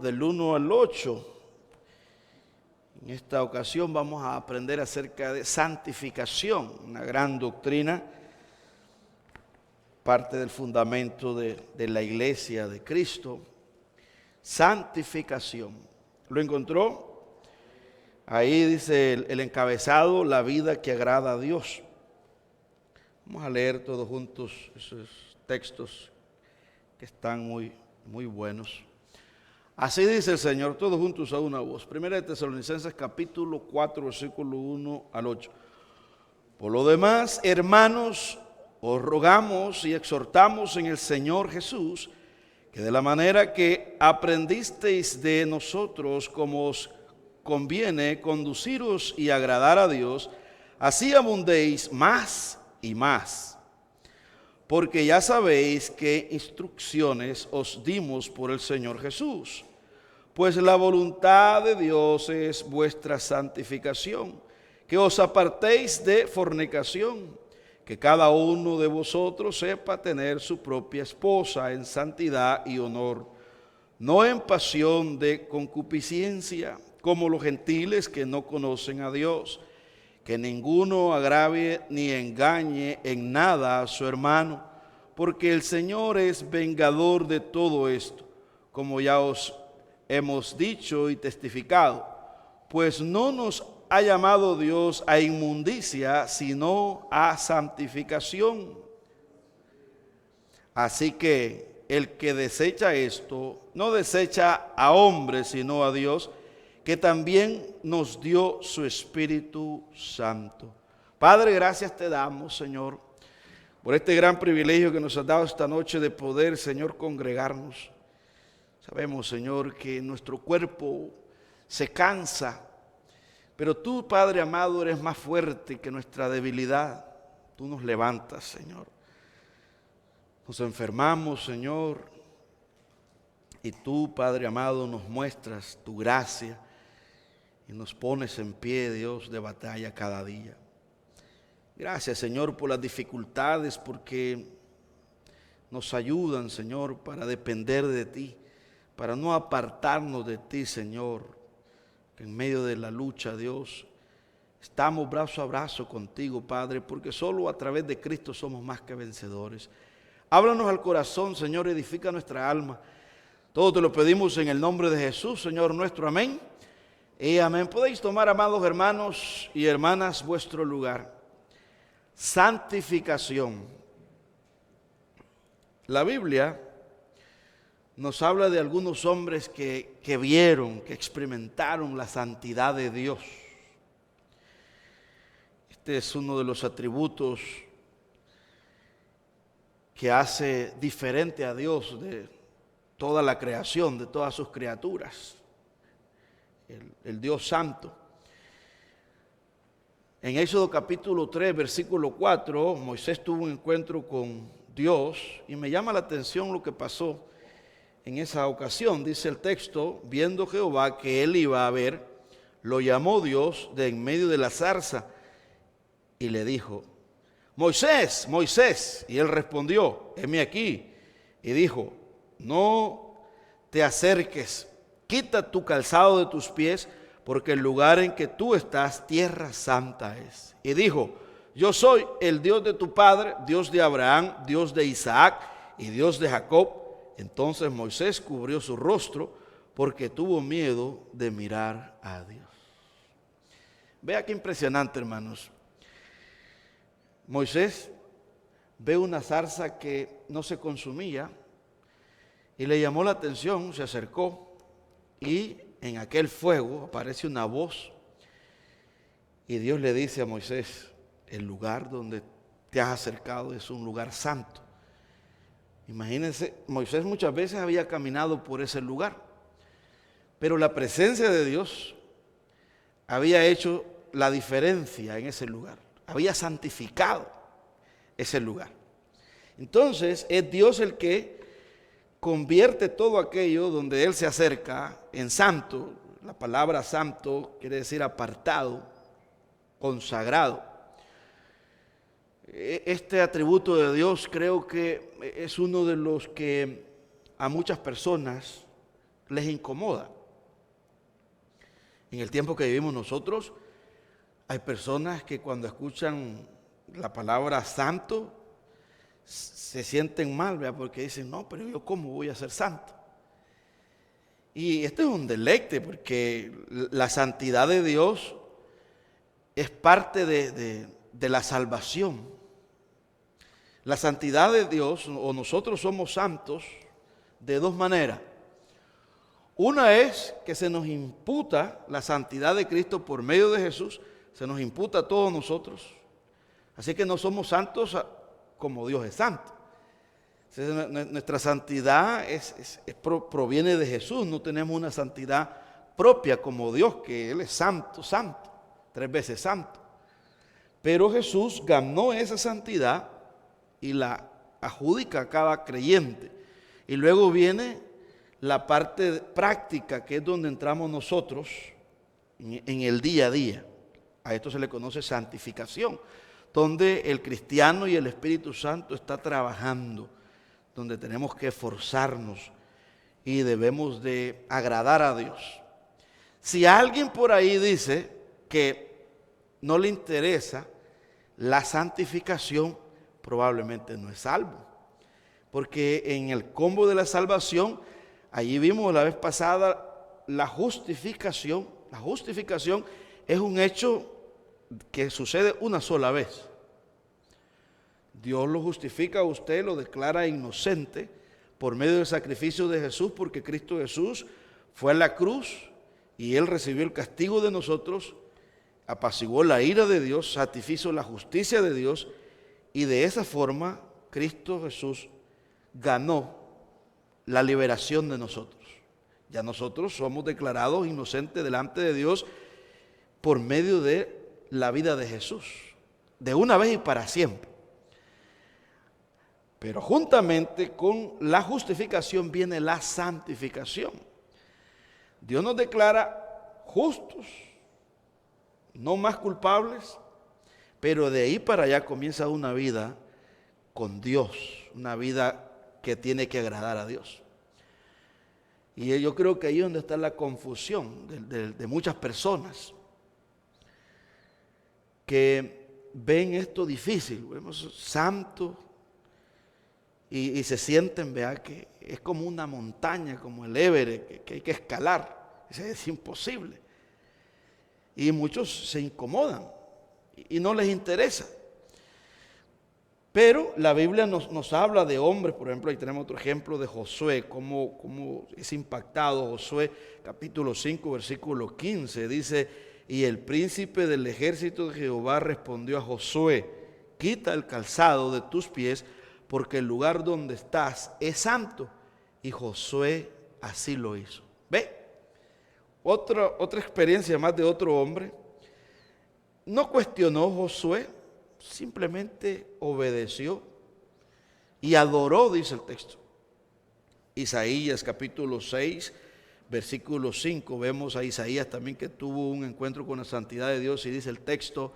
del 1 al 8. En esta ocasión vamos a aprender acerca de santificación, una gran doctrina, parte del fundamento de la iglesia de Cristo. Santificación. ¿Lo encontró? Ahí dice el encabezado, la vida que agrada a Dios. Vamos a leer todos juntos esos textos que están muy buenos. Así dice el Señor, todos juntos a una voz. Primera de Tesalonicenses capítulo 4, versículo 1 al 8. Por lo demás, hermanos, os rogamos y exhortamos en el Señor Jesús, que de la manera que aprendisteis de nosotros como os conviene conduciros y agradar a Dios, así abundéis más y más. Porque ya sabéis qué instrucciones os dimos por el Señor Jesús. Pues la voluntad de Dios es vuestra santificación, que os apartéis de fornicación, que cada uno de vosotros sepa tener su propia esposa en santidad y honor, no en pasión de concupiscencia, como los gentiles que no conocen a Dios. Que ninguno agravie ni engañe en nada a su hermano, porque el Señor es vengador de todo esto, como ya os hemos dicho y testificado, pues no nos ha llamado Dios a inmundicia, sino a santificación. Así que el que desecha esto, no desecha a hombres, sino a Dios, que también nos dio su Espíritu Santo. Padre, gracias te damos, Señor, por este gran privilegio que nos has dado esta noche de poder, Señor, congregarnos. Sabemos, Señor, que nuestro cuerpo se cansa, pero tú, Padre amado, eres más fuerte que nuestra debilidad. Tú nos levantas, Señor. Nos enfermamos, Señor, y tú, Padre amado, nos muestras tu gracia y nos pones en pie, Dios, de batalla cada día. Gracias, Señor, por las dificultades, porque nos ayudan, Señor, para depender de ti, para no apartarnos de ti, Señor, que en medio de la lucha, Dios, estamos brazo a brazo contigo, Padre, porque solo a través de Cristo somos más que vencedores. Háblanos al corazón, Señor, edifica nuestra alma. Todo te lo pedimos en el nombre de Jesús, Señor nuestro, amén. Y amén. Podéis tomar, amados hermanos y hermanas, vuestro lugar. Santificación. La Biblia nos habla de algunos hombres que vieron, que experimentaron la santidad de Dios. Este es uno de los atributos que hace diferente a Dios de toda la creación, de todas sus criaturas. El Dios Santo. En Éxodo capítulo 3, versículo 4, Moisés tuvo un encuentro con Dios y me llama la atención lo que pasó en esa ocasión. Dice el texto, viendo Jehová que él iba a ver, lo llamó Dios de en medio de la zarza y le dijo, Moisés, Moisés. Y él respondió, heme aquí. Y dijo, no te acerques, quita tu calzado de tus pies, porque el lugar en que tú estás, tierra santa es. Y dijo, yo soy el Dios de tu padre, Dios de Abraham, Dios de Isaac y Dios de Jacob. Entonces Moisés cubrió su rostro, porque tuvo miedo de mirar a Dios. Vea qué impresionante, hermanos. Moisés ve una zarza que no se consumía y le llamó la atención, se acercó y en aquel fuego aparece una voz y Dios le dice a Moisés, el lugar donde te has acercado es un lugar santo. Imagínense, Moisés muchas veces había caminado por ese lugar, pero la presencia de Dios había hecho la diferencia en ese lugar, había santificado ese lugar. Entonces es Dios el que convierte todo aquello donde Él se acerca en santo. La palabra santo quiere decir apartado, consagrado. Este atributo de Dios creo que es uno de los que a muchas personas les incomoda. En el tiempo que vivimos nosotros, hay personas que cuando escuchan la palabra santo se sienten mal, ¿verdad? Porque dicen, no, pero yo ¿cómo voy a ser santo? Y esto es un deleite, porque la santidad de Dios es parte de la salvación. La santidad de Dios, o nosotros somos santos, de dos maneras. Una es que se nos imputa la santidad de Cristo por medio de Jesús, se nos imputa a todos nosotros. Así que no somos santos como Dios es santo. Nuestra santidad proviene de Jesús, no tenemos una santidad propia como Dios, que Él es santo, santo, 3 veces santo. Pero Jesús ganó esa santidad y la adjudica a cada creyente. Y luego viene la parte práctica, que es donde entramos nosotros en el día a día. A esto se le conoce santificación, donde el cristiano y el Espíritu Santo está trabajando, donde tenemos que esforzarnos y debemos de agradar a Dios. Si alguien por ahí dice que no le interesa la santificación, probablemente no es salvo. Porque en el combo de la salvación, allí vimos la vez pasada la justificación. La justificación es un hecho que sucede una sola vez. Dios lo justifica a usted, lo declara inocente por medio del sacrificio de Jesús, porque Cristo Jesús fue a la cruz y Él recibió el castigo de nosotros, apaciguó la ira de Dios, satisfizo la justicia de Dios, y de esa forma Cristo Jesús ganó la liberación de nosotros. Ya nosotros somos declarados inocentes delante de Dios por medio de la vida de Jesús, de una vez y para siempre. Pero juntamente con la justificación viene la santificación. Dios nos declara justos, no más culpables, pero de ahí para allá comienza una vida con Dios, una vida que tiene que agradar a Dios. Y yo creo que ahí es donde está la confusión de muchas personas que ven esto difícil, vemos santo, y se sienten, vea, que es como una montaña, como el Everest, que hay que escalar. Es imposible. Y muchos se incomodan y no les interesa. Pero la Biblia nos habla de hombres, por ejemplo, ahí tenemos otro ejemplo de Josué, cómo es impactado. Josué capítulo 5, versículo 15, dice, y el príncipe del ejército de Jehová respondió a Josué, quita el calzado de tus pies, porque el lugar donde estás es santo. Y Josué así lo hizo. ¿Ve? Otra experiencia más de otro hombre. No cuestionó Josué, simplemente obedeció y adoró, dice el texto. Isaías capítulo 6, versículo 5, vemos a Isaías también que tuvo un encuentro con la santidad de Dios, y dice el texto,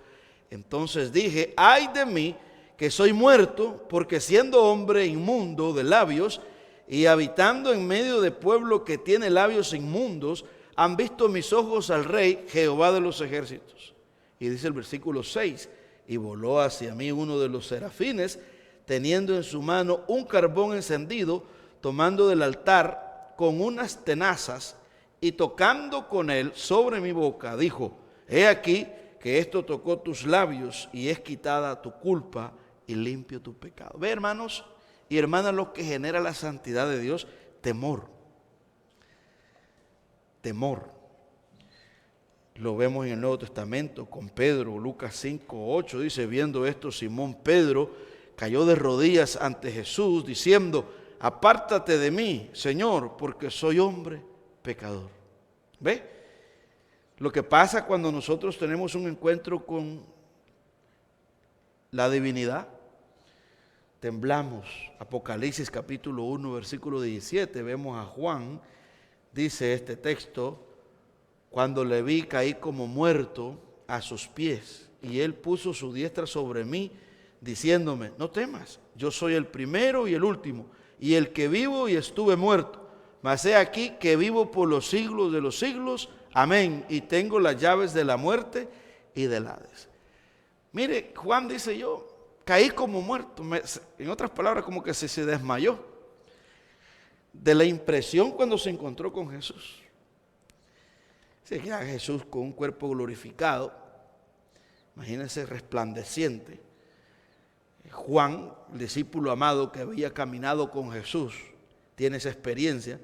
entonces dije, ay de mí, que soy muerto, porque siendo hombre inmundo de labios y habitando en medio de pueblo que tiene labios inmundos, han visto mis ojos al Rey, Jehová de los ejércitos. Y dice el versículo 6, y voló hacia mí uno de los serafines, teniendo en su mano un carbón encendido, tomando del altar con unas tenazas, y tocando con él sobre mi boca, dijo, he aquí que esto tocó tus labios, y es quitada tu culpa, y limpio tu pecado. Ve, hermanos y hermanas, lo que genera la santidad de Dios, temor. Temor. Lo vemos en el Nuevo Testamento con Pedro, Lucas 5, 8, dice, viendo esto, Simón Pedro cayó de rodillas ante Jesús, diciendo, apártate de mí, Señor, porque soy hombre pecador. ¿Ve? Lo que pasa cuando nosotros tenemos un encuentro con la divinidad, temblamos. Apocalipsis capítulo 1, versículo 17, vemos a Juan, dice este texto, cuando le vi caí como muerto a sus pies, y él puso su diestra sobre mí, diciéndome, no temas, yo soy el primero y el último, y el que vivo y estuve muerto. Mas he aquí que vivo por los siglos de los siglos. Amén. Y tengo las llaves de la muerte y del Hades. Mire, Juan dice: yo caí como muerto. En otras palabras, como que se desmayó de la impresión cuando se encontró con Jesús. Se queda Jesús con un cuerpo glorificado. Imagínense, resplandeciente. Juan, el discípulo amado que había caminado con Jesús, tiene esa experiencia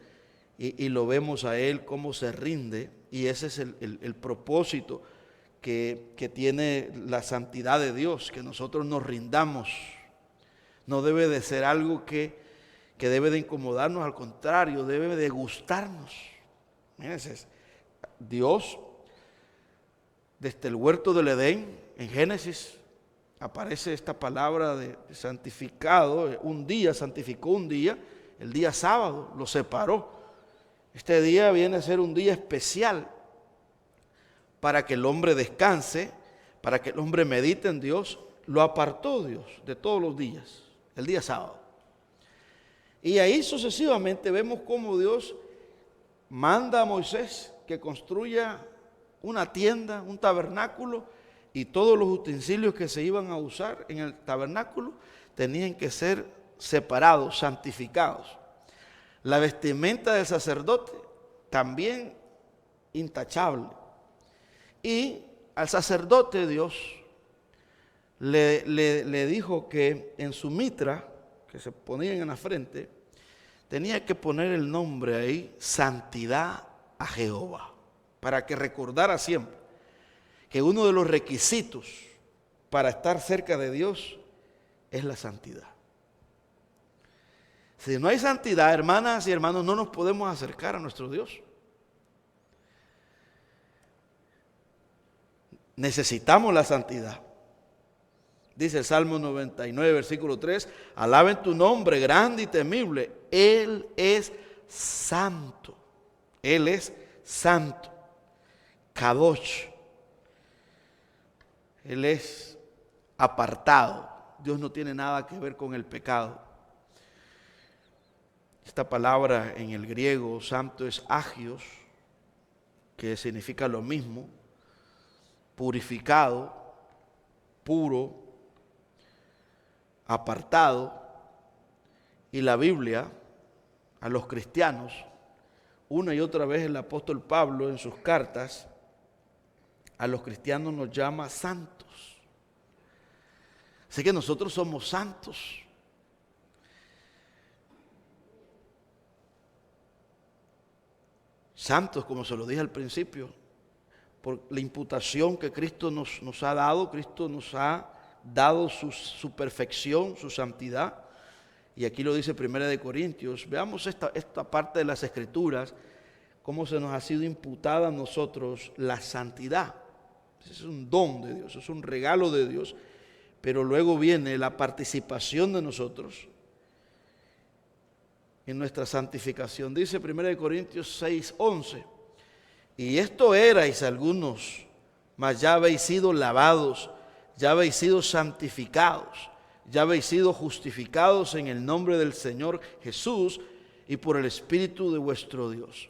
y lo vemos a él cómo se rinde, y ese es el propósito que tiene la santidad de Dios, que nosotros nos rindamos. No debe de ser algo que debe de incomodarnos, al contrario, debe de gustarnos. Fíjense, Dios, desde el huerto del Edén, en Génesis, aparece esta palabra de santificado. Un día, santificó un día, el día sábado, lo separó. Este día viene a ser un día especial para que el hombre descanse, para que el hombre medite en Dios. Lo apartó Dios de todos los días, el día sábado. Y ahí sucesivamente vemos cómo Dios manda a Moisés que construya una tienda, un tabernáculo, y todos los utensilios que se iban a usar en el tabernáculo tenían que ser separados, santificados. La vestimenta del sacerdote también intachable. Y al sacerdote Dios le dijo que en su mitra, que se ponían en la frente, tenía que poner el nombre ahí, santidad a Jehová, para que recordara siempre que uno de los requisitos para estar cerca de Dios es la santidad. Si no hay santidad, hermanas y hermanos, no nos podemos acercar a nuestro Dios. Necesitamos la santidad. Dice el Salmo 99, versículo 3, alaben tu nombre grande y temible. Él es santo. Él es santo. Kadosh. Él es apartado. Dios no tiene nada que ver con el pecado. Esta palabra en el griego santo es agios, que significa lo mismo, purificado, puro, apartado. Y la Biblia, a los cristianos, una y otra vez el apóstol Pablo en sus cartas, a los cristianos nos llama santos. Así que nosotros somos santos. Santos, como se lo dije al principio, por la imputación que Cristo nos ha dado. Cristo nos ha dado su perfección, su santidad. Y aquí lo dice 1 Corintios. Veamos esta parte de las Escrituras, cómo se nos ha sido imputada a nosotros la santidad. Es un don de Dios, es un regalo de Dios, pero luego viene la participación de nosotros en nuestra santificación. Dice 1 Corintios 6:11, y esto erais algunos, mas ya habéis sido lavados, ya habéis sido santificados, ya habéis sido justificados en el nombre del Señor Jesús y por el Espíritu de vuestro Dios.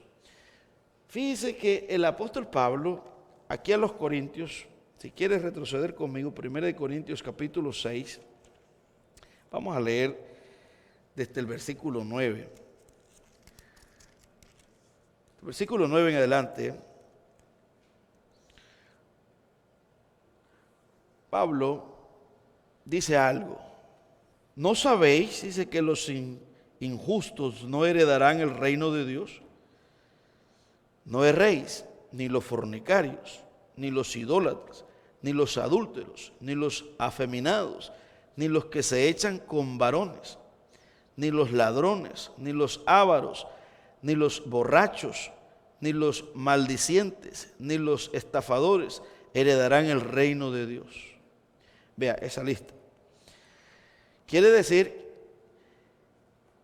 Fíjese que el apóstol Pablo, aquí a los Corintios, si quieres retroceder conmigo, 1 Corintios capítulo 6, vamos a leer desde el versículo 9. Versículo 9 en adelante, Pablo dice algo. ¿No sabéis, dice, que los injustos no heredarán el reino de Dios? No erréis, ni los fornicarios, ni los idólatras, ni los adúlteros, ni los afeminados, ni los que se echan con varones, ni los ladrones, ni los ávaros, ni los borrachos, ni los maldicientes, ni los estafadores heredarán el reino de Dios. Vea esa lista. Quiere decir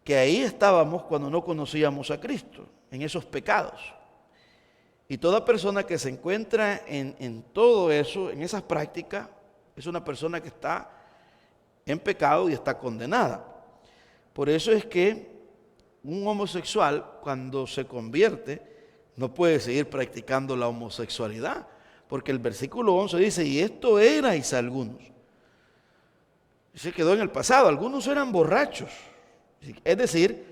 que ahí estábamos cuando no conocíamos a Cristo, en esos pecados. Y toda persona que se encuentra en todo eso, en esas prácticas, es una persona que está en pecado y está condenada. Por eso es que un homosexual cuando se convierte no puede seguir practicando la homosexualidad, porque el versículo 11 dice, y esto erais algunos. Se quedó en el pasado, algunos eran borrachos. Es decir,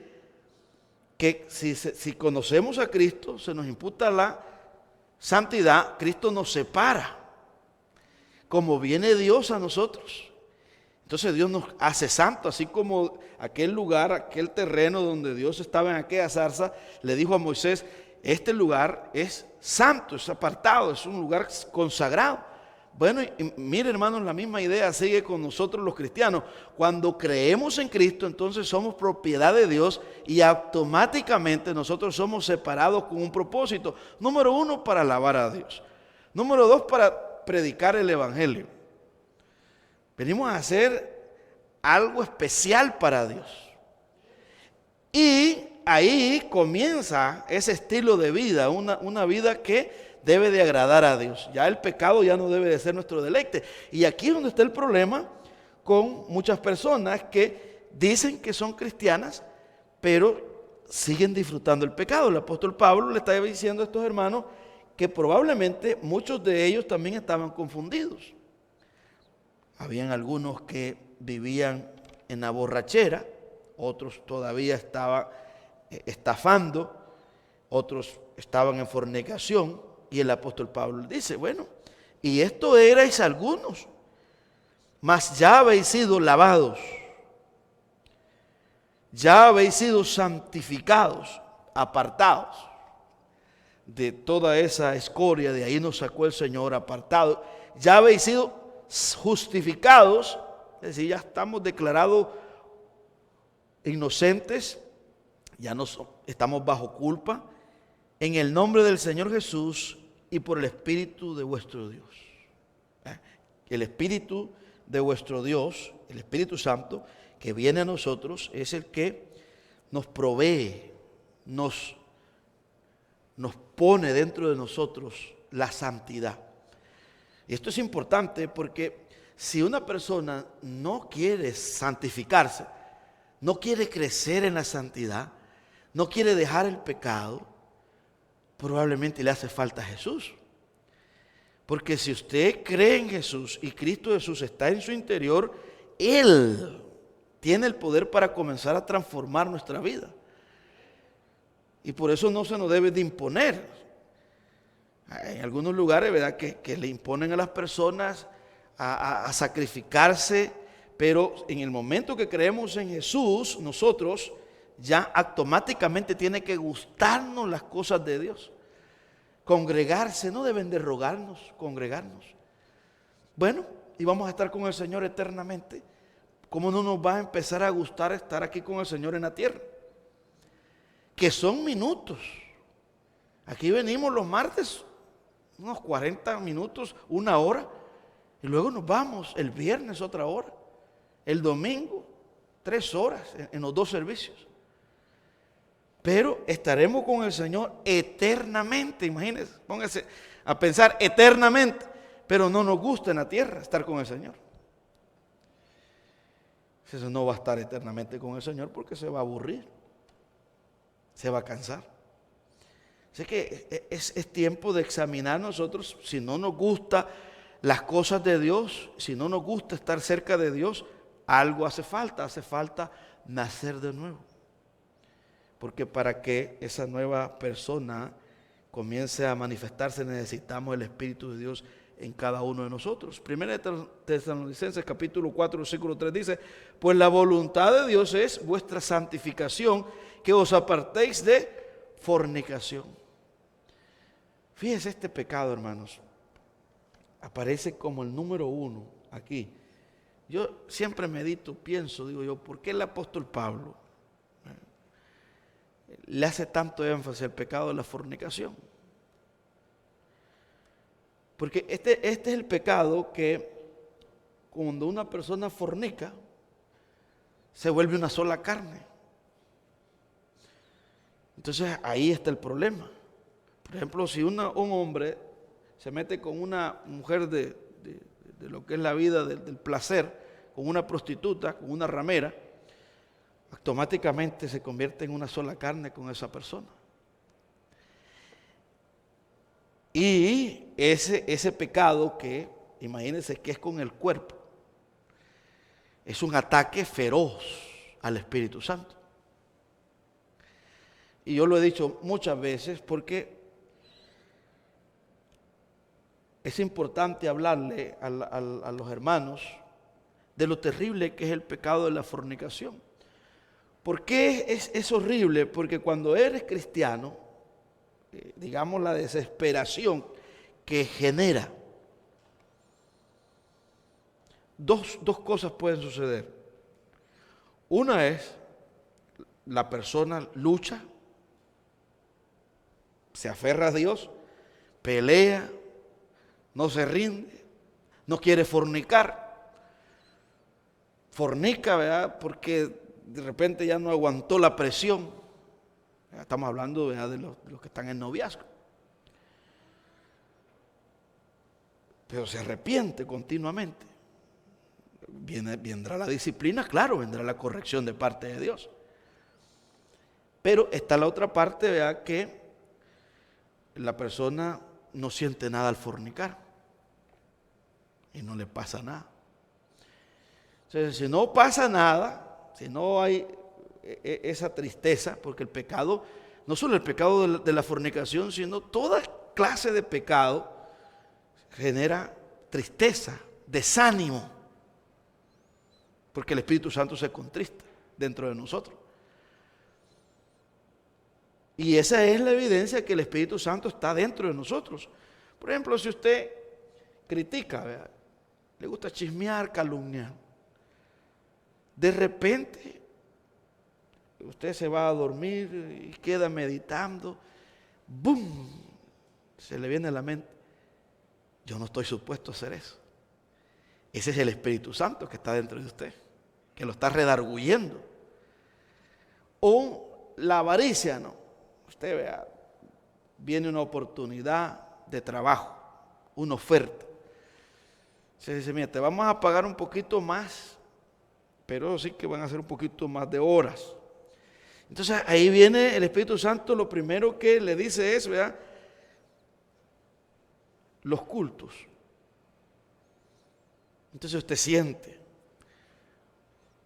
que si conocemos a Cristo, se nos imputa la santidad, Cristo nos separa, como viene Dios a nosotros. Entonces Dios nos hace santos, así como aquel lugar, aquel terreno donde Dios estaba en aquella zarza, le dijo a Moisés, este lugar es santo, es apartado, es un lugar consagrado. Bueno, y mire hermanos, la misma idea sigue con nosotros los cristianos. Cuando creemos en Cristo, entonces somos propiedad de Dios y automáticamente nosotros somos separados con un propósito. Número 1, para alabar a Dios. Número 2, para predicar el Evangelio. Venimos a hacer algo especial para Dios. Y ahí comienza ese estilo de vida, una vida que debe de agradar a Dios. Ya el pecado ya no debe de ser nuestro deleite. Y aquí es donde está el problema con muchas personas que dicen que son cristianas, pero siguen disfrutando el pecado. El apóstol Pablo le está diciendo a estos hermanos que probablemente muchos de ellos también estaban confundidos. Habían algunos que vivían en la borrachera, otros todavía estaban estafando, otros estaban en fornicación. Y el apóstol Pablo dice, bueno, y esto erais algunos, mas ya habéis sido lavados, ya habéis sido santificados, apartados de toda esa escoria, de ahí nos sacó el Señor, apartados, ya habéis sido justificados, es decir, ya estamos declarados inocentes, ya no estamos bajo culpa, en el nombre del Señor Jesús y por el Espíritu de vuestro Dios. El Espíritu de vuestro Dios, el Espíritu Santo, que viene a nosotros, es el que nos provee, nos pone dentro de nosotros la santidad. Y esto es importante porque si una persona no quiere santificarse, no quiere crecer en la santidad, no quiere dejar el pecado, probablemente le hace falta a Jesús. Porque si usted cree en Jesús y Cristo Jesús está en su interior, Él tiene el poder para comenzar a transformar nuestra vida. Y por eso no se nos debe de imponer. En algunos lugares, ¿verdad?, que le imponen a las personas a sacrificarse, pero en el momento que creemos en Jesús, nosotros ya automáticamente tiene que gustarnos las cosas de Dios. Congregarse, no deben de rogarnos, congregarnos. Bueno, y vamos a estar con el Señor eternamente. ¿Cómo no nos va a empezar a gustar estar aquí con el Señor en la tierra? Que son minutos. Aquí venimos los martes, unos 40 minutos, una hora, y luego nos vamos el viernes otra hora, el domingo 3 horas en los 2 servicios. Pero estaremos con el Señor eternamente, imagínense, pónganse a pensar eternamente, pero no nos gusta en la tierra estar con el Señor. Eso no va a estar eternamente con el Señor porque se va a aburrir, se va a cansar. Así que es tiempo de examinar nosotros si no nos gustan las cosas de Dios, si no nos gusta estar cerca de Dios, algo hace falta nacer de nuevo. Porque para que esa nueva persona comience a manifestarse necesitamos el Espíritu de Dios en cada uno de nosotros. Primera de Tesalonicenses capítulo 4 versículo 3 dice, pues la voluntad de Dios es vuestra santificación, que os apartéis de fornicación. Fíjense, este pecado, hermanos, aparece como el número 1 aquí. Yo siempre medito, pienso, digo yo, ¿por qué el apóstol Pablo le hace tanto énfasis al pecado de la fornicación? Porque este es el pecado que cuando una persona fornica se vuelve una sola carne. Entonces ahí está el problema. Por ejemplo, si un hombre se mete con una mujer de lo que es la vida del placer, con una prostituta, con una ramera, automáticamente se convierte en una sola carne con esa persona. Y ese pecado que, imagínense que es con el cuerpo, es un ataque feroz al Espíritu Santo. Y yo lo he dicho muchas veces porque es importante hablarle a los hermanos de lo terrible que es el pecado de la fornicación. ¿Por qué es horrible? Porque cuando eres cristiano, digamos la desesperación que genera, dos cosas pueden suceder. Una es, la persona lucha, se aferra a Dios, pelea, no se rinde, no quiere fornicar. Fornica, ¿verdad? Porque de repente ya no aguantó la presión. Estamos hablando, ¿verdad?, de los que están en noviazgo. Pero se arrepiente continuamente. Vendrá la disciplina, claro, vendrá la corrección de parte de Dios. Pero está la otra parte, ¿verdad?, que la persona no siente nada al fornicar. Y no le pasa nada. Entonces, si no pasa nada, si no hay esa tristeza, porque el pecado, no solo el pecado de la fornicación, sino toda clase de pecado genera tristeza, desánimo, porque el Espíritu Santo se contrista dentro de nosotros. Y esa es la evidencia que el Espíritu Santo está dentro de nosotros. Por ejemplo, si usted critica, ¿verdad?, le gusta chismear, calumniar, de repente usted se va a dormir y queda meditando, ¡bum!, se le viene a la mente: yo no estoy supuesto a hacer eso. Ese es el Espíritu Santo que está dentro de usted, que lo está redarguyendo. O la avaricia, ¿no? Usted vea, viene una oportunidad de trabajo, una oferta. Se dice: mira, te vamos a pagar un poquito más, pero sí que van a ser un poquito más de horas. Entonces ahí viene el Espíritu Santo, lo primero que le dice es, ¿verdad?, los cultos. Entonces usted siente.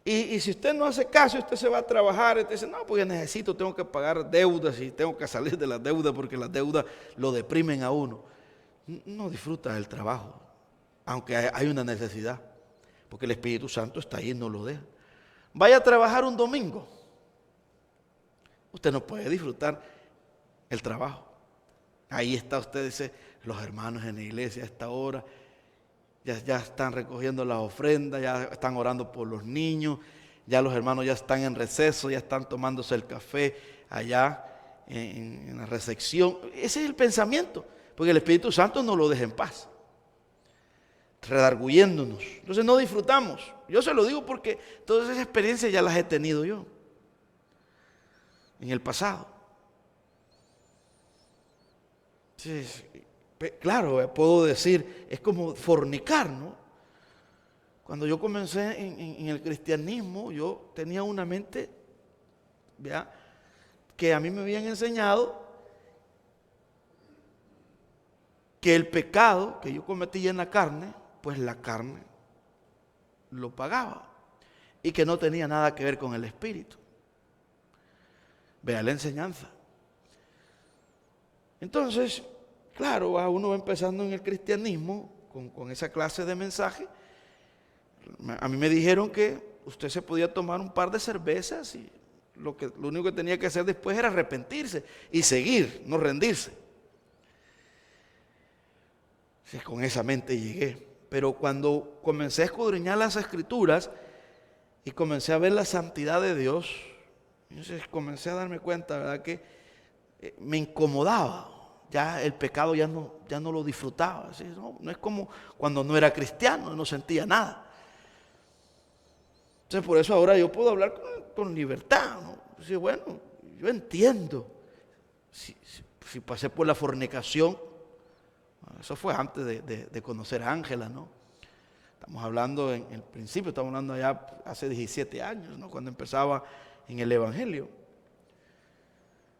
Y si usted no hace caso, usted se va a trabajar, usted dice: no, pues yo tengo que pagar deudas y tengo que salir de las deudas porque las deudas lo deprimen a uno. No disfruta del trabajo, aunque hay una necesidad, porque el Espíritu Santo está ahí y no lo deja. Vaya a trabajar un domingo, usted no puede disfrutar el trabajo. Ahí está usted, dice: los hermanos en la iglesia a esta hora ya están recogiendo las ofrendas, ya están orando por los niños, ya los hermanos ya están en receso, ya están tomándose el café allá en la recepción. Ese es el pensamiento, porque el Espíritu Santo no lo deja en paz, redarguyéndonos. Entonces no disfrutamos. Yo se lo digo porque todas esas experiencias ya las he tenido yo en el pasado. Entonces, claro, puedo decir, es como fornicar, ¿no? Cuando yo comencé en el cristianismo, yo tenía una mente, ¿verdad?, que a mí me habían enseñado que el pecado que yo cometía en la carne, pues la carne lo pagaba y que no tenía nada que ver con el espíritu. Vea la enseñanza. Entonces, claro, uno va empezando en el cristianismo con esa clase de mensaje. A mí me dijeron que usted se podía tomar un par de cervezas y lo único que tenía que hacer después era arrepentirse y seguir, no rendirse. Sí, con esa mente llegué. Pero cuando comencé a escudriñar las Escrituras y comencé a ver la santidad de Dios, entonces comencé a darme cuenta, ¿verdad?, que me incomodaba. Ya el pecado ya no lo disfrutaba. ¿Sí? No es como cuando no era cristiano, no sentía nada. Entonces por eso ahora yo puedo hablar con libertad, ¿no? Decir: bueno, yo entiendo. Si pasé por la fornicación, eso fue antes de conocer a Ángela, ¿no? Estamos hablando en el principio, estamos hablando allá hace 17 años, ¿no?, cuando empezaba en el Evangelio.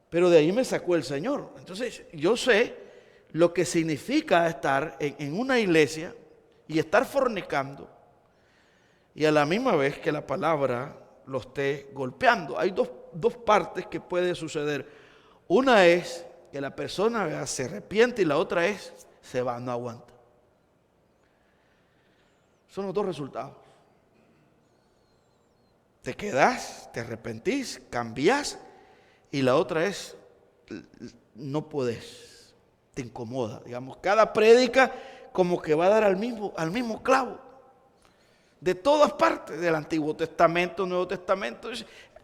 Pero de ahí me sacó el Señor. Entonces yo sé lo que significa estar en una iglesia y estar fornicando y a la misma vez que la palabra lo esté golpeando. Hay dos partes que puede suceder. Una es que la persona se arrepiente y la otra es se va, no aguanta. Son los dos resultados. Te quedas, te arrepentís, cambiás, y la otra es no podés, te incomoda. Digamos, cada prédica como que va a dar al mismo clavo. De todas partes, del Antiguo Testamento, Nuevo Testamento,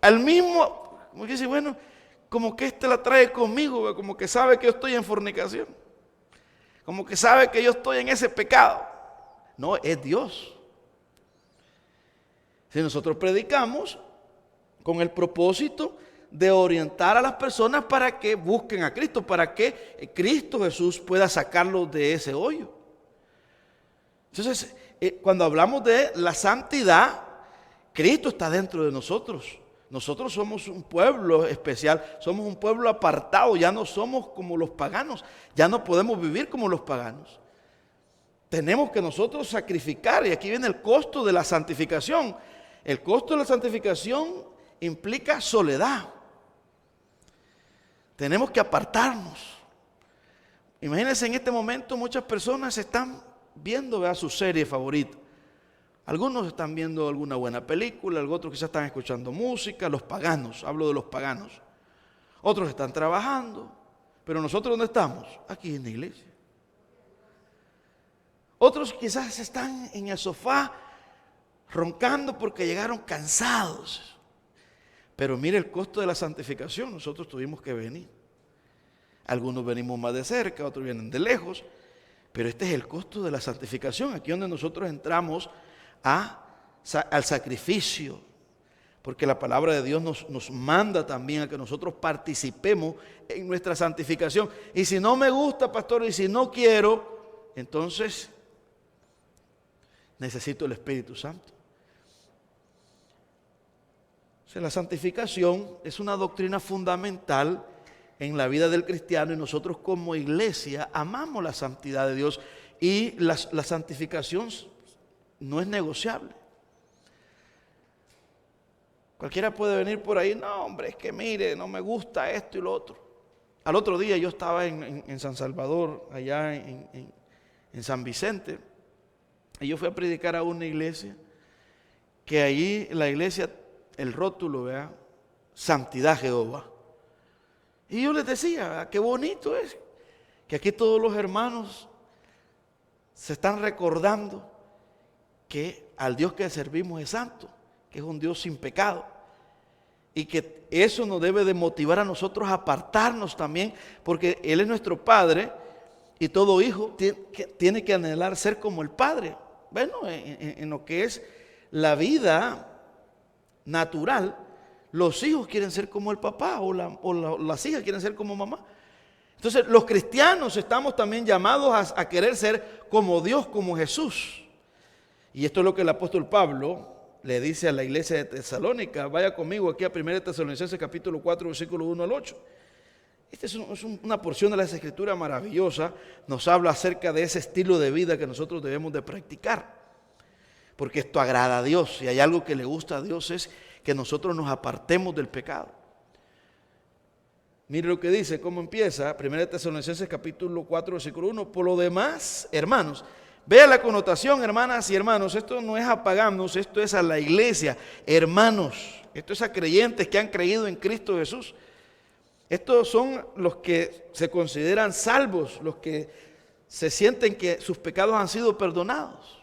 al mismo, como que dice, bueno, como que este la trae conmigo, como que sabe que yo estoy en fornicación, como que sabe que yo estoy en ese pecado. No, es Dios. Si nosotros predicamos con el propósito de orientar a las personas para que busquen a Cristo, para que Cristo Jesús pueda sacarlos de ese hoyo. Entonces, cuando hablamos de la santidad, Cristo está dentro de nosotros. Nosotros somos un pueblo especial, somos un pueblo apartado, ya no somos como los paganos, ya no podemos vivir como los paganos. Tenemos que nosotros sacrificar, y aquí viene el costo de la santificación. El costo de la santificación implica soledad. Tenemos que apartarnos. Imagínense, en este momento muchas personas están viendo su serie favorita. Algunos están viendo alguna buena película, otros quizás están escuchando música, los paganos, hablo de los paganos. Otros están trabajando, pero nosotros ¿dónde estamos? Aquí en la iglesia. Otros quizás están en el sofá roncando porque llegaron cansados. Pero mire el costo de la santificación, nosotros tuvimos que venir. Algunos venimos más de cerca, otros vienen de lejos, pero este es el costo de la santificación, aquí donde nosotros entramos al sacrificio, porque la palabra de Dios nos manda también a que nosotros participemos en nuestra santificación. Y si no me gusta, pastor, y si no quiero, entonces necesito el Espíritu Santo. O sea, la santificación es una doctrina fundamental en la vida del cristiano, y nosotros como iglesia amamos la santidad de Dios, y la santificación no es negociable. Cualquiera puede venir por ahí, no hombre, es que mire, no me gusta esto y lo otro. Al otro día yo estaba en San Salvador, allá en San Vicente, y yo fui a predicar a una iglesia, que allí la iglesia, el rótulo, vea, Santidad Jehová. Y yo les decía, qué bonito es, que aquí todos los hermanos se están recordando que al Dios que servimos es santo, que es un Dios sin pecado, y que eso nos debe de motivar a nosotros a apartarnos también, porque Él es nuestro Padre, y todo hijo tiene que anhelar ser como el Padre. Bueno, en lo que es la vida natural, los hijos quieren ser como el papá, o las hijas quieren ser como mamá. Entonces los cristianos estamos también llamados a querer ser como Dios, como Jesús. Y esto es lo que el apóstol Pablo le dice a la iglesia de Tesalónica. Vaya conmigo aquí a 1 Tesalonicenses capítulo 4, versículo 1 al 8. Esta es una porción de la Escritura maravillosa. Nos habla acerca de ese estilo de vida que nosotros debemos de practicar, porque esto agrada a Dios, y hay algo que le gusta a Dios, es que nosotros nos apartemos del pecado. Mire lo que dice, cómo empieza 1 Tesalonicenses capítulo 4, versículo 1. Por lo demás, hermanos, vea la connotación, hermanas y hermanos, esto no es a paganos, esto es a la iglesia, hermanos, esto es a creyentes que han creído en Cristo Jesús. Estos son los que se consideran salvos, los que se sienten que sus pecados han sido perdonados.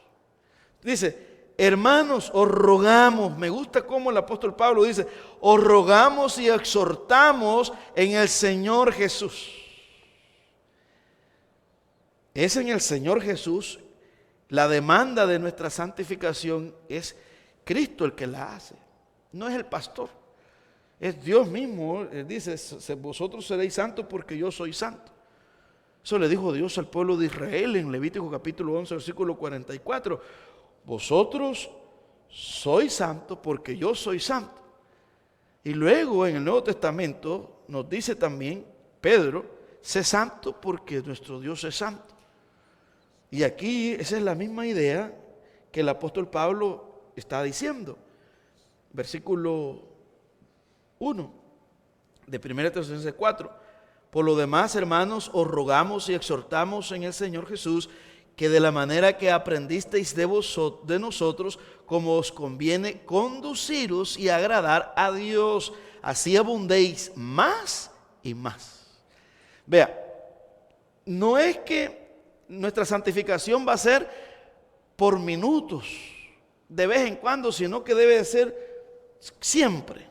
Dice, hermanos, os rogamos, me gusta cómo el apóstol Pablo dice, os rogamos y exhortamos en el Señor Jesús. Es en el Señor Jesús. La demanda de nuestra santificación es Cristo el que la hace, no es el pastor, es Dios mismo. Él dice, vosotros seréis santos porque yo soy santo. Eso le dijo Dios al pueblo de Israel en Levítico capítulo 11, versículo 44. Vosotros sois santos porque yo soy santo. Y luego en el Nuevo Testamento nos dice también Pedro, sé santo porque nuestro Dios es santo. Y aquí esa es la misma idea que el apóstol Pablo está diciendo. Versículo 1 de 1 Tesalonicenses 4. Por lo demás, hermanos, os rogamos y exhortamos en el Señor Jesús que de la manera que aprendisteis de nosotros, como os conviene conduciros y agradar a Dios, así abundéis más y más. Vea, no es que nuestra santificación va a ser por minutos, de vez en cuando, sino que debe de ser siempre.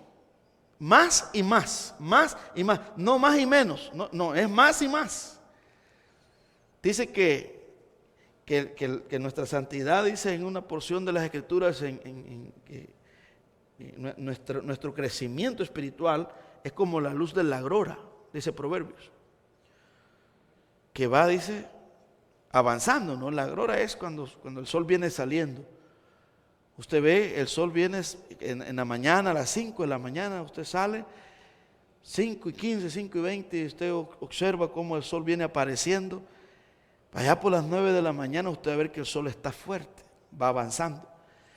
Más y más, más y más. No más y menos, no, es más y más. Dice que nuestra santidad, dice en una porción de las Escrituras, nuestro crecimiento espiritual es como la luz de la aurora, dice Proverbios, que va, dice, avanzando, ¿no? La aurora es cuando el sol viene saliendo. Usted ve, el sol viene en la mañana, a las 5 de la mañana, usted sale, 5:15, 5:20, y usted observa cómo el sol viene apareciendo. Allá por las 9 de la mañana usted va a ver que el sol está fuerte, va avanzando.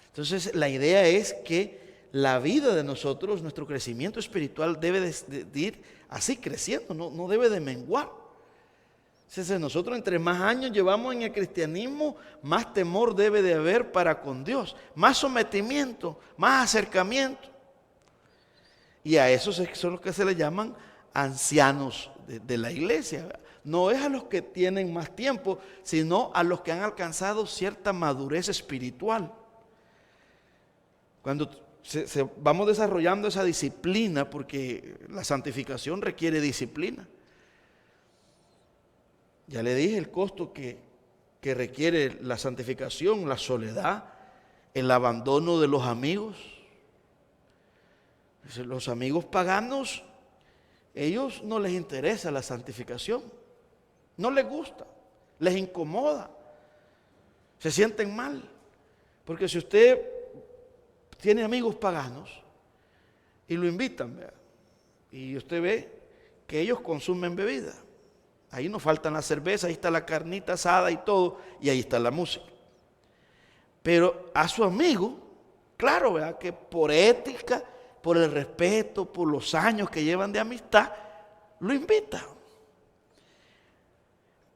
Entonces la idea es que la vida de nosotros, nuestro crecimiento espiritual debe de ir así creciendo, no debe de menguar. Entonces nosotros entre más años llevamos en el cristianismo, más temor debe de haber para con Dios, más sometimiento, más acercamiento. Y a esos son los que se les llaman ancianos de la iglesia. No es a los que tienen más tiempo, sino a los que han alcanzado cierta madurez espiritual. Cuando vamos desarrollando esa disciplina, porque la santificación requiere disciplina. Ya le dije el costo que requiere la santificación, la soledad, el abandono de los amigos. Los amigos paganos, ellos no les interesa la santificación. No les gusta, les incomoda, se sienten mal. Porque si usted tiene amigos paganos y lo invitan, ¿verdad? Y usted ve que ellos consumen bebida, ahí no faltan la cerveza, ahí está la carnita asada y todo, y ahí está la música. Pero a su amigo, claro, ¿verdad?, que por ética, por el respeto, por los años que llevan de amistad, lo invita.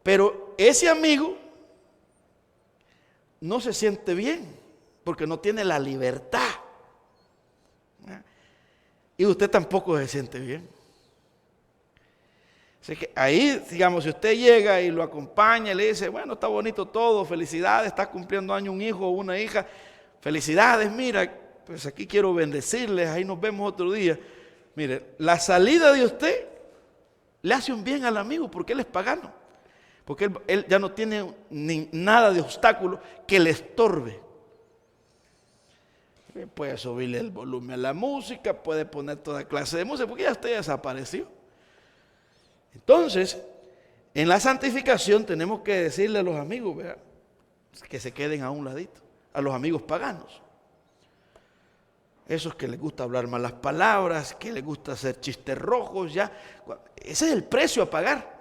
Pero ese amigo no se siente bien porque no tiene la libertad. Y usted tampoco se siente bien. Así que ahí, digamos, si usted llega y lo acompaña y le dice, bueno, está bonito todo, felicidades, está cumpliendo año un hijo o una hija, felicidades, mira, pues aquí quiero bendecirles, ahí nos vemos otro día. Mire, la salida de usted le hace un bien al amigo porque él es pagano. Porque él ya no tiene nada de obstáculo que le estorbe. Puede subirle el volumen a la música, puede poner toda clase de música, porque ya usted desapareció. Entonces, en la santificación tenemos que decirle a los amigos, ¿verdad?, que se queden a un ladito, a los amigos paganos. Esos que les gusta hablar malas palabras, que les gusta hacer chistes rojos, ya. Ese es el precio a pagar.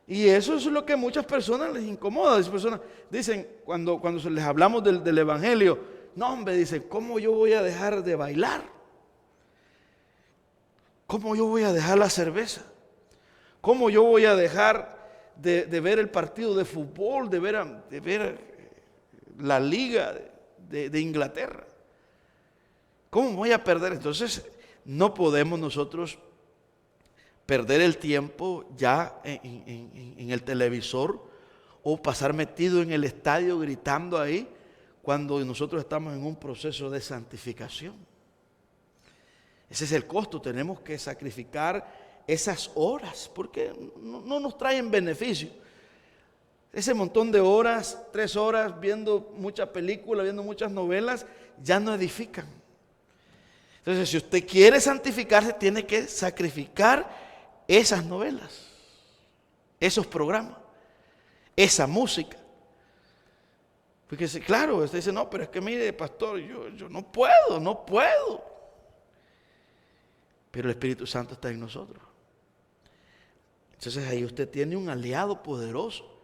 Y eso es lo que a muchas personas les incomoda. Esas personas dicen, cuando les hablamos del Evangelio, no hombre, dicen, ¿cómo yo voy a dejar de bailar? ¿Cómo yo voy a dejar la cerveza? ¿Cómo yo voy a dejar de ver el partido de fútbol, de ver la liga de Inglaterra? ¿Cómo voy a perder? Entonces, no podemos nosotros perder el tiempo ya en el televisor o pasar metido en el estadio gritando ahí cuando nosotros estamos en un proceso de santificación. Ese es el costo, tenemos que sacrificar esas horas porque no nos traen beneficio. Ese montón de horas, 3 horas viendo muchas películas, viendo muchas novelas, ya no edifican. Entonces, si usted quiere santificarse, tiene que sacrificar esas novelas, esos programas, esa música. Porque claro, usted dice, no, pero es que mire, pastor, yo no puedo. pero el Espíritu Santo está en nosotros. Entonces ahí usted tiene un aliado poderoso,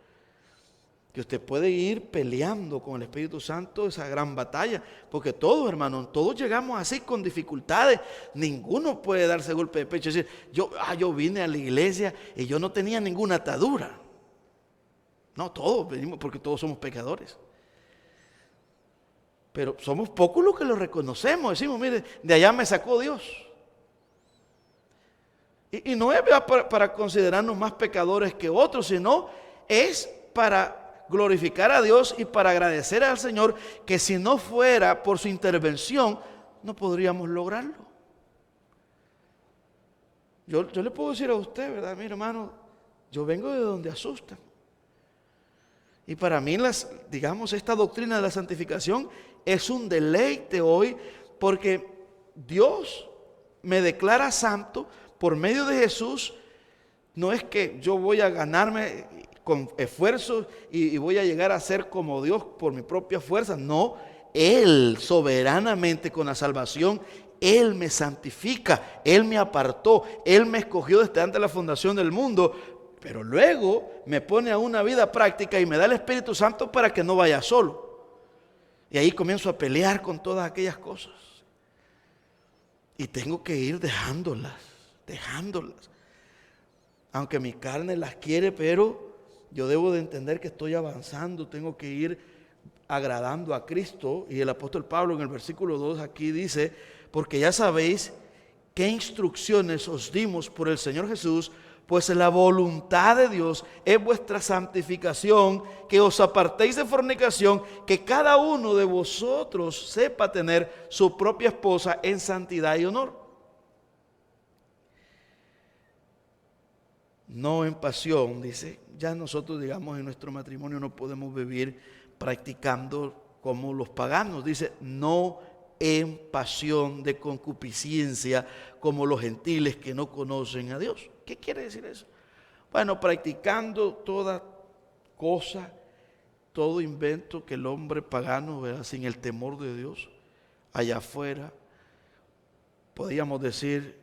que usted puede ir peleando con el Espíritu Santo esa gran batalla, porque todos, hermanos, todos llegamos así con dificultades. Ninguno puede darse golpe de pecho y decir, yo vine a la iglesia y yo no tenía ninguna atadura. No, todos venimos porque todos somos pecadores. Pero somos pocos los que lo reconocemos, decimos, mire, de allá me sacó Dios. Y no es para considerarnos más pecadores que otros, sino es para glorificar a Dios y para agradecer al Señor, que si no fuera por su intervención, no podríamos lograrlo. Yo le puedo decir a usted, ¿verdad? Mire, hermano, yo vengo de donde asustan. Y para mí, esta doctrina de la santificación es un deleite hoy, porque Dios me declara santo por medio de Jesús. No es que yo voy a ganarme con esfuerzo y voy a llegar a ser como Dios por mi propia fuerza. No, Él soberanamente con la salvación, Él me santifica, Él me apartó, Él me escogió desde antes de la fundación del mundo, pero luego me pone a una vida práctica y me da el Espíritu Santo para que no vaya solo. Y ahí comienzo a pelear con todas aquellas cosas. Y tengo que ir dejándolas. Aunque mi carne las quiere, pero yo debo de entender que estoy avanzando, tengo que ir agradando a Cristo. Y el apóstol Pablo en el versículo 2 aquí dice, porque ya sabéis qué instrucciones os dimos por el Señor Jesús, pues la voluntad de Dios es vuestra santificación, que os apartéis de fornicación, que cada uno de vosotros sepa tener su propia esposa en santidad y honor. No en pasión, dice. Ya nosotros, digamos, en nuestro matrimonio no podemos vivir practicando como los paganos. Dice, no en pasión de concupiscencia como los gentiles que no conocen a Dios. ¿Qué quiere decir eso? Bueno, practicando toda cosa, todo invento que el hombre pagano, ¿verdad?, sin el temor de Dios, allá afuera. Podríamos decir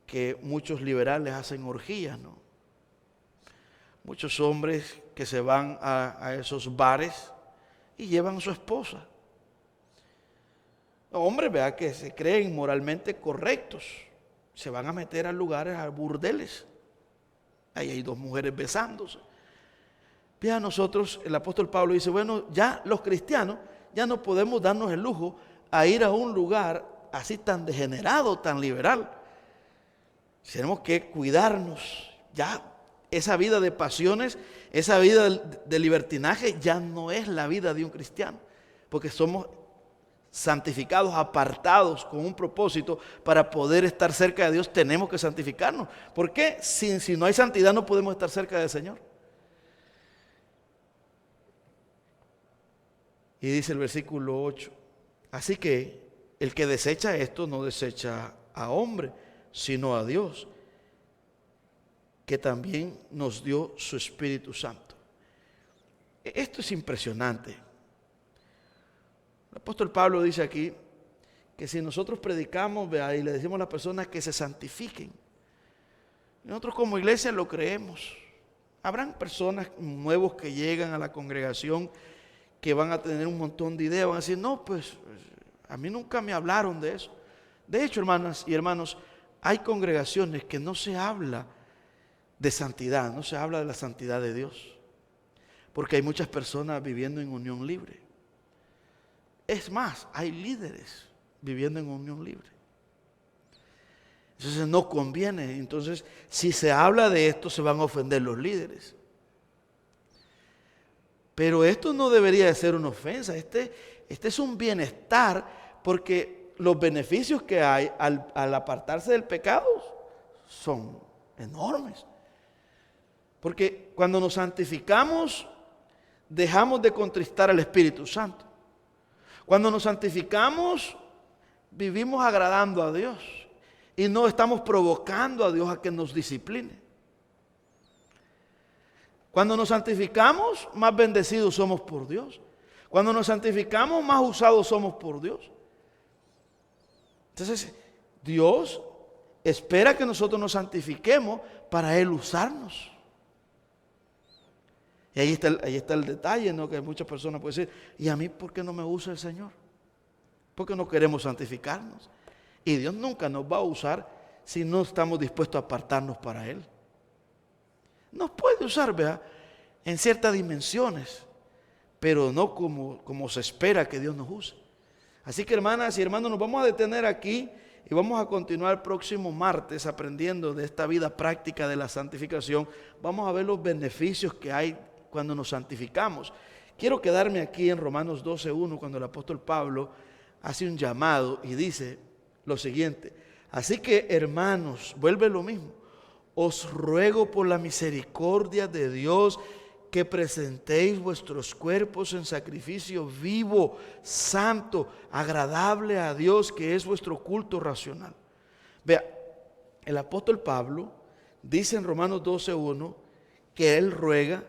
que muchos liberales hacen orgías, ¿no? Muchos hombres que se van a esos bares y llevan a su esposa. Hombres, ¿verdad?, que se creen moralmente correctos, se van a meter a lugares, a burdeles. Ahí hay dos mujeres besándose. Vea, nosotros, el apóstol Pablo dice, bueno, ya los cristianos ya no podemos darnos el lujo a ir a un lugar así tan degenerado, tan liberal. Tenemos que cuidarnos. Ya esa vida de pasiones, esa vida de libertinaje ya no es la vida de un cristiano, porque somos santificados, apartados con un propósito. Para poder estar cerca de Dios tenemos que santificarnos. ¿Por qué? Si no hay santidad no podemos estar cerca del Señor. Y dice el versículo 8, así que el que desecha esto no desecha a hombre, sino a Dios, que también nos dio su Espíritu Santo. Esto es impresionante. El apóstol Pablo dice aquí que si nosotros predicamos, vea, y le decimos a las personas que se santifiquen, nosotros como iglesia lo creemos. Habrán personas nuevos que llegan a la congregación que van a tener un montón de ideas, van a decir, no, pues a mí nunca me hablaron de eso. De hecho, hermanas y hermanos, hay congregaciones que no se habla de santidad, no se habla de la santidad de Dios, porque hay muchas personas viviendo en unión libre. Es más, hay líderes viviendo en unión libre. Entonces no conviene. Entonces, si se habla de esto, se van a ofender los líderes. Pero esto no debería de ser una ofensa. Este es un bienestar, porque los beneficios que hay al apartarse del pecado son enormes. Porque cuando nos santificamos, dejamos de contristar al Espíritu Santo. Cuando nos santificamos, vivimos agradando a Dios y no estamos provocando a Dios a que nos discipline. Cuando nos santificamos, más bendecidos somos por Dios. Cuando nos santificamos, más usados somos por Dios. Entonces, Dios espera que nosotros nos santifiquemos para Él usarnos. Y ahí está el detalle, ¿no? Que muchas personas pueden decir, ¿y a mí por qué no me usa el Señor? Porque no queremos santificarnos. Y Dios nunca nos va a usar si no estamos dispuestos a apartarnos para Él. Nos puede usar, vea, en ciertas dimensiones, pero no como se espera que Dios nos use. Así que, hermanas y hermanos, nos vamos a detener aquí y vamos a continuar el próximo martes aprendiendo de esta vida práctica de la santificación. Vamos a ver los beneficios que hay cuando nos santificamos. Quiero quedarme aquí en Romanos 12:1, cuando el apóstol Pablo hace un llamado y dice lo siguiente: así que, hermanos, vuelve lo mismo, os ruego por la misericordia de Dios que presentéis vuestros cuerpos en sacrificio vivo, santo, agradable a Dios, que es vuestro culto racional. Vea, el apóstol Pablo dice en Romanos 12:1 que él ruega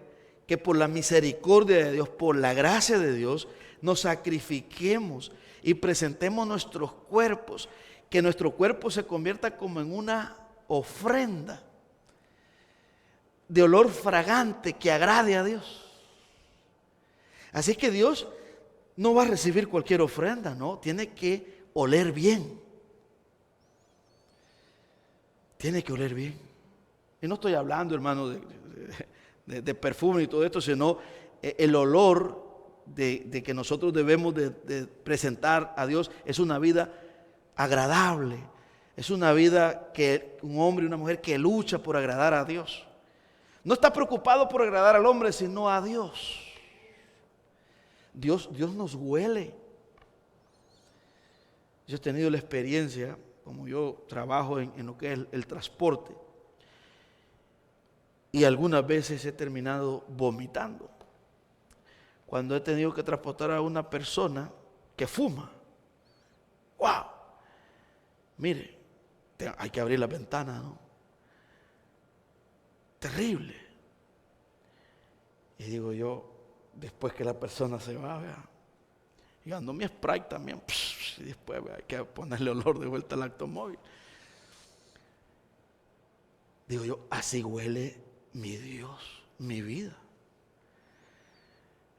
que por la misericordia de Dios, por la gracia de Dios, nos sacrifiquemos y presentemos nuestros cuerpos, que nuestro cuerpo se convierta como en una ofrenda de olor fragante que agrade a Dios. Así que Dios no va a recibir cualquier ofrenda, no, tiene que oler bien. Tiene que oler bien. Y no estoy hablando, hermano, de perfume y todo esto, sino el olor de que nosotros debemos de presentar a Dios es una vida agradable. Es una vida que un hombre y una mujer que lucha por agradar a Dios. No está preocupado por agradar al hombre, sino a Dios. Dios nos huele. Yo he tenido la experiencia, como yo trabajo en lo que es el transporte, y algunas veces he terminado vomitando cuando he tenido que transportar a una persona que fuma. ¡Wow! Mire, hay que abrir la ventana, ¿no? Terrible. Y digo yo, después que la persona se va, vea, y ando mi Sprite también, y después vea, hay que ponerle olor de vuelta al automóvil. Digo yo, así huele mi Dios, mi vida.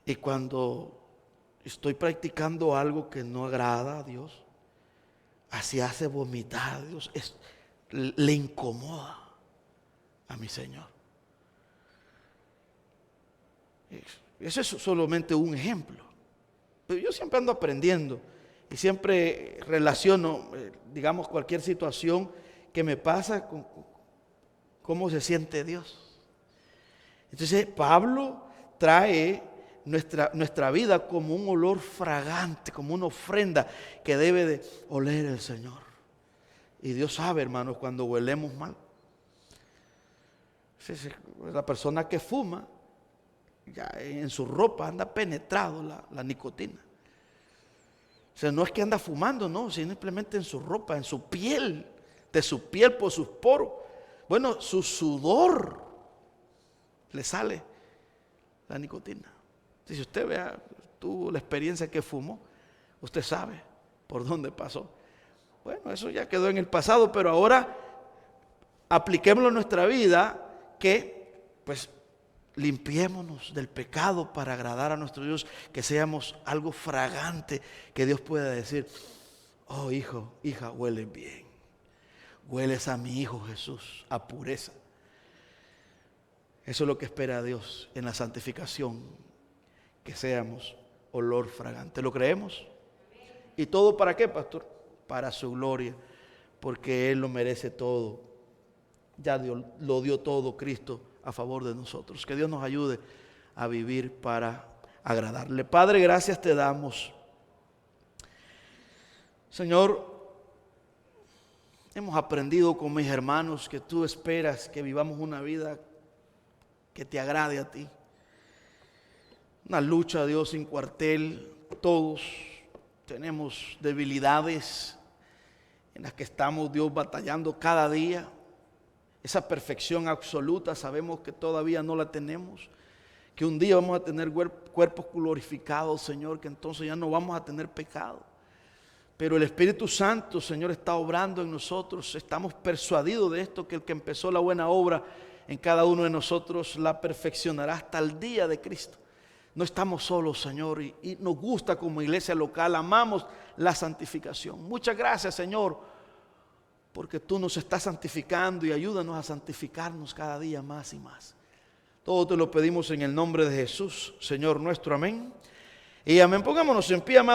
Y cuando estoy practicando algo que no agrada a Dios, así hace vomitar a Dios, le incomoda a mi Señor. Eso es solamente un ejemplo. Pero yo siempre ando aprendiendo y siempre relaciono, digamos, cualquier situación que me pasa con cómo se siente Dios. Entonces Pablo trae nuestra vida como un olor fragante, como una ofrenda que debe de oler el Señor. Y Dios sabe, hermanos, cuando huelemos mal. La persona que fuma, ya en su ropa anda penetrado la nicotina. O sea, no es que anda fumando, no, sino simplemente en su ropa, en su piel, de su piel por sus poros. Bueno, su sudor le sale la nicotina. Si usted tuvo la experiencia que fumó, usted sabe por dónde pasó. Bueno, eso ya quedó en el pasado, pero ahora apliquémoslo en nuestra vida, que pues limpiémonos del pecado para agradar a nuestro Dios, que seamos algo fragante, que Dios pueda decir: oh, hijo, hija, hueles bien, hueles a mi Hijo Jesús, a pureza. Eso es lo que espera Dios en la santificación, que seamos olor fragante. ¿Lo creemos? ¿Y todo para qué, pastor? Para su gloria, porque Él lo merece todo. Ya lo dio todo Cristo a favor de nosotros. Que Dios nos ayude a vivir para agradarle. Padre, gracias te damos. Señor, hemos aprendido con mis hermanos que tú esperas que vivamos una vida que te agrade a ti. Una lucha, Dios, sin cuartel. Todos tenemos debilidades en las que estamos, Dios, batallando cada día. Esa perfección absoluta sabemos que todavía no la tenemos, que un día vamos a tener cuerpos glorificados, Señor, que entonces ya no vamos a tener pecado. Pero el Espíritu Santo, Señor, está obrando en nosotros. Estamos persuadidos de esto, que el que empezó la buena obra en cada uno de nosotros la perfeccionará hasta el día de Cristo. No estamos solos, Señor, y nos gusta como iglesia local, amamos la santificación. Muchas gracias, Señor, porque tú nos estás santificando, y ayúdanos a santificarnos cada día más y más. Todo te lo pedimos en el nombre de Jesús, Señor nuestro, amén. Y amén. Pongámonos en pie, amados.